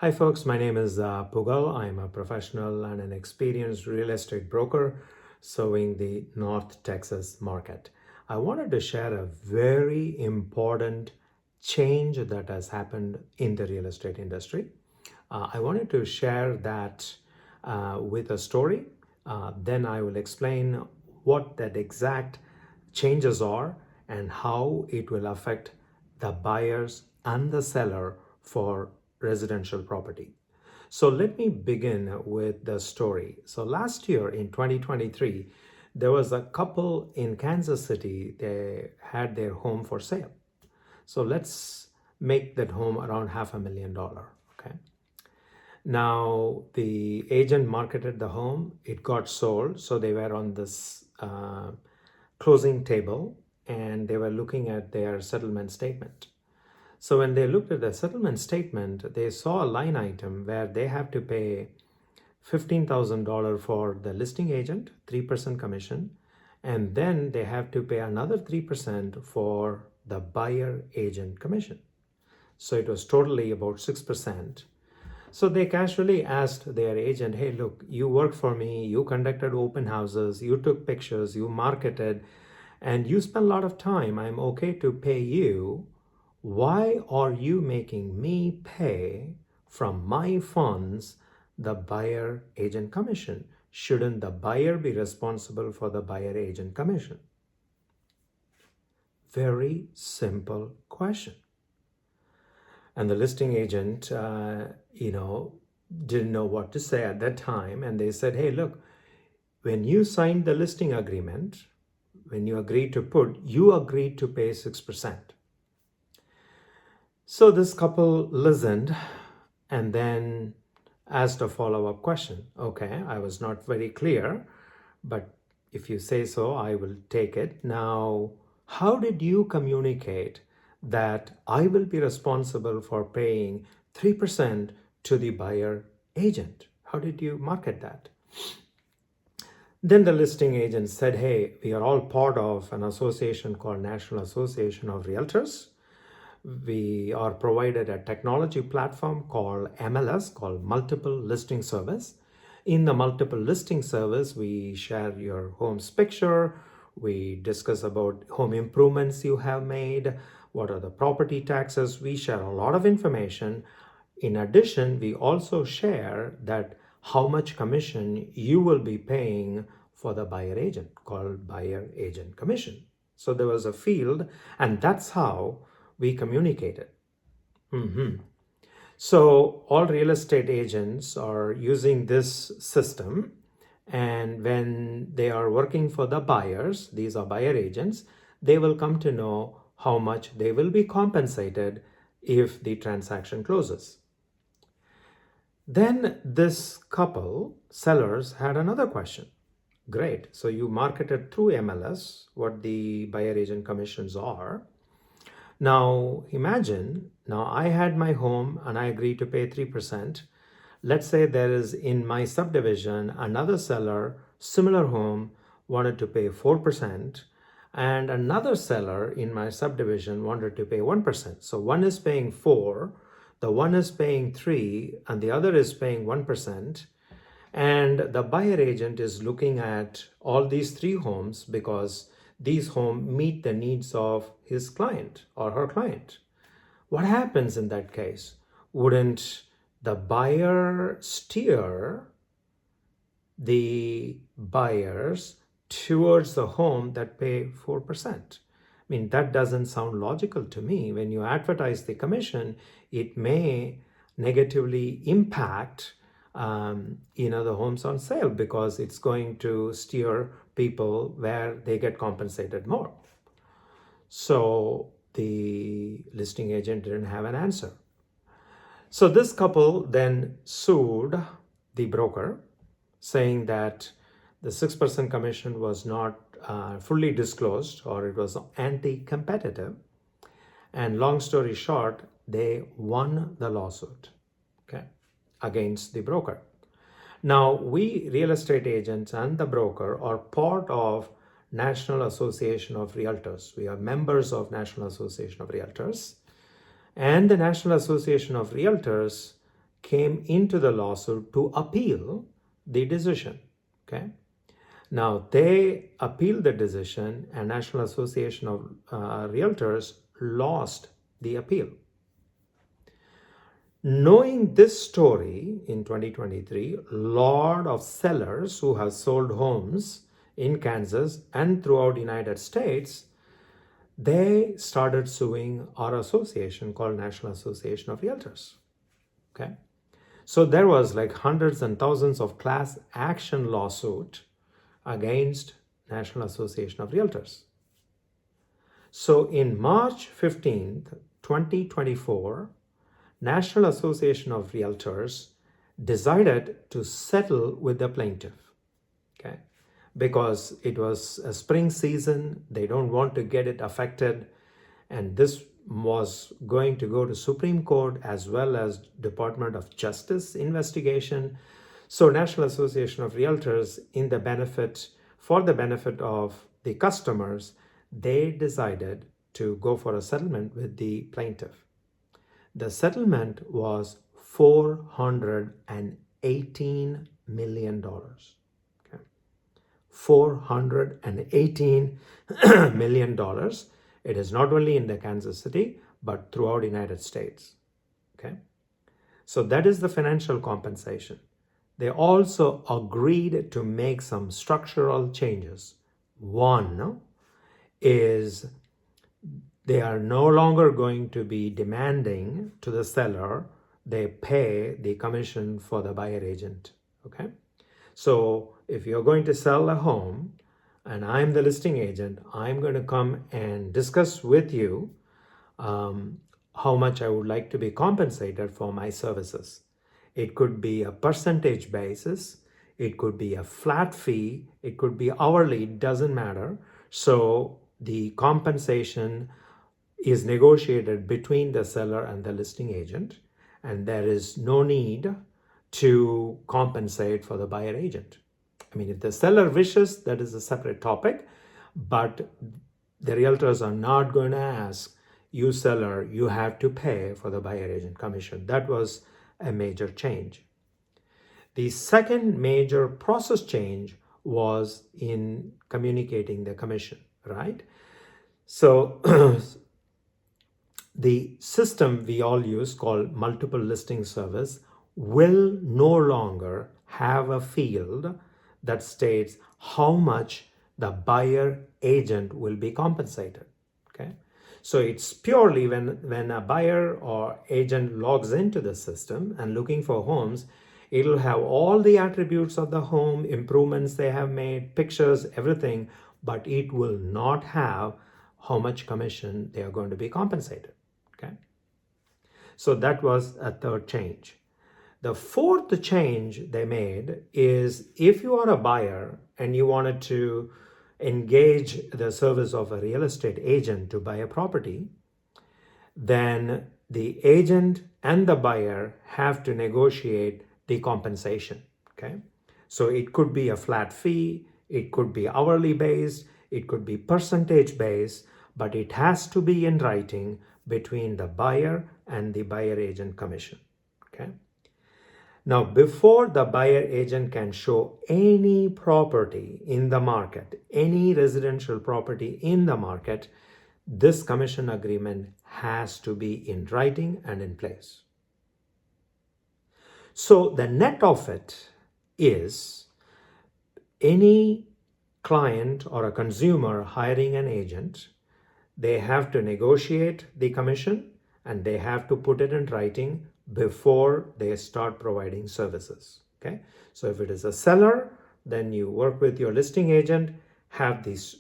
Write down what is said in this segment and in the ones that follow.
Hi folks, my name is Poogle. I'm a professional and an experienced real estate broker serving the North Texas market. I wanted to share a very important change that has happened in the real estate industry. I wanted to share that with a story. Then I will explain what that exact changes are and how it will affect the buyers and the seller for residential property. So let me begin with the story. So last year in 2023, there was a couple in Kansas City. They had their home for sale. So let's make that home around $500,000. Okay. Now the agent marketed the home. It got sold. So they were on this closing table and they were looking at their settlement statement. So when they looked at the settlement statement, they saw a line item where they have to pay $15,000 for the listing agent, 3% commission, and then they have to pay another 3% for the buyer agent commission. So it was totally about 6%. So they casually asked their agent, hey, look, you worked for me, you conducted open houses, you took pictures, you marketed, and you spent a lot of time. I'm okay to pay you. Why are you making me pay from my funds the buyer agent commission? Shouldn't the buyer be responsible for the buyer agent commission? Very simple question. And the listing agent, didn't know what to say at that time. And they said, hey, look, when you signed the listing agreement, when you agreed to pay 6%. So this couple listened and then asked a follow-up question. Okay, I was not very clear, but if you say so, I will take it. Now, how did you communicate that I will be responsible for paying 3% to the buyer agent? How did you market that? Then the listing agent said, hey, we are all part of an association called National Association of Realtors. We are provided a technology platform called MLS, called Multiple Listing Service. In the Multiple Listing Service, we share your home's picture. We discuss about home improvements you have made. What are the property taxes? We share a lot of information. In addition, we also share that how much commission you will be paying for the buyer agent, called buyer agent commission. So there was a field, and that's how we communicated. So all real estate agents are using this system, and when they are working for the buyers, these are buyer agents, they will come to know how much they will be compensated if the transaction closes. Then this couple, sellers, had another question. Great, so you marketed through MLS what the buyer agent commissions are. Now imagine, I had my home and I agreed to pay 3%. Let's say there is in my subdivision another seller, similar home, wanted to pay 4%, and another seller in my subdivision wanted to pay 1%. So one is paying 4, the one is paying 3, and the other is paying 1%. And the buyer agent is looking at all these 3 homes because these homes meet the needs of his client or her client. What happens in that case? Wouldn't the buyer steer the buyers towards the home that pay 4%? I mean, that doesn't sound logical to me. When you advertise the commission, it may negatively impact the homes on sale because it's going to steer people where they get compensated more. So the listing agent didn't have an answer. So this couple then sued the broker, saying that the 6% commission was not fully disclosed, or it was anti-competitive. And long story short, they won the lawsuit, okay, against the broker. Now, we real estate agents and the broker are part of National Association of Realtors. We are members of National Association of Realtors. And the National Association of Realtors came into the lawsuit to appeal the decision. Okay. Now they appealed the decision, and National Association of Realtors lost the appeal. Knowing this story in 2023, a lot of sellers who have sold homes in Kansas and throughout the United States, they started suing our association called National Association of Realtors. Okay. So there was like hundreds and thousands of class action lawsuit against National Association of Realtors. So in March 15th, 2024, National Association of Realtors decided to settle with the plaintiff. Okay. Because it was a spring season, they don't want to get it affected, and this was going to go to Supreme Court as well as Department of Justice investigation. So National Association of Realtors, for the benefit of the customers, they decided to go for a settlement with the plaintiff. The settlement was $418 million. Okay. $418 million. It is not only in the Kansas City, but throughout the United States. Okay. So that is the financial compensation. They also agreed to make some structural changes. One is they are no longer going to be demanding to the seller they pay the commission for the buyer agent. Okay. So if you're going to sell a home and I'm the listing agent, I'm going to come and discuss with you how much I would like to be compensated for my services. It could be a percentage basis, it could be a flat fee, it could be hourly, it doesn't matter. So the compensation is negotiated between the seller and the listing agent, and there is no need to compensate for the buyer agent. I mean, if the seller wishes, that is a separate topic, but the realtors are not going to ask you, seller, you have to pay for the buyer agent commission. That was a major change. The second major process change was in communicating the commission, right? So the system we all use called multiple listing service will no longer have a field that states how much the buyer agent will be compensated. Okay. So it's purely when a buyer or agent logs into the system and looking for homes, it'll have all the attributes of the home, improvements they have made, pictures, everything, but it will not have how much commission they are going to be compensated. Okay. So that was a third change. The fourth change they made is if you are a buyer and you wanted to engage the service of a real estate agent to buy a property, then the agent and the buyer have to negotiate the compensation. Okay. So it could be a flat fee, it could be hourly based, it could be percentage based, but it has to be in writing between the buyer and the buyer agent commission. Okay. Now, before the buyer agent can show any property in the market, any residential property in the market, this commission agreement has to be in writing and in place. So the net of it is any client or a consumer hiring an agent, they have to negotiate the commission and they have to put it in writing before they start providing services. Okay. So if it is a seller, then you work with your listing agent, have this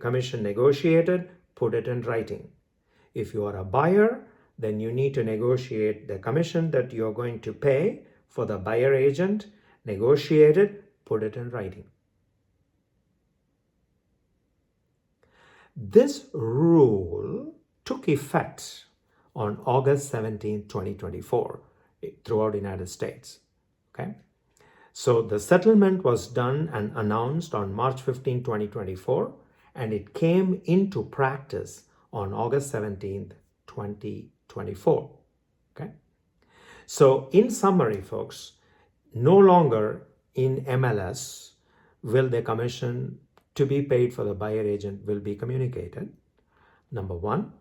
commission negotiated, put it in writing. If you are a buyer, then you need to negotiate the commission that you're going to pay for the buyer agent, negotiate it, put it in writing. This rule took effect on August 17, 2024, throughout the United States. Okay. So the settlement was done and announced on March 15, 2024, and it came into practice on August 17, 2024. Okay. So, in summary, folks, no longer in MLS will the commission to be paid for the buyer agent will be communicated, number one.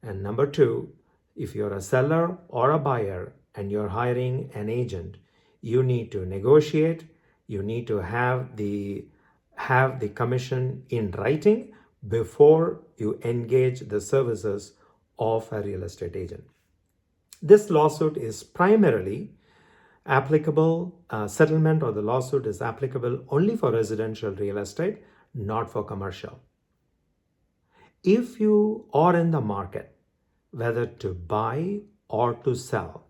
And number two, if you're a seller or a buyer and you're hiring an agent, you need to negotiate, you need to have the commission in writing before you engage the services of a real estate agent. This lawsuit is primarily applicable, settlement or the lawsuit is applicable only for residential real estate, not for commercial. If you are in the market, whether to buy or to sell,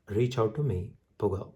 reach out to me, Poogle.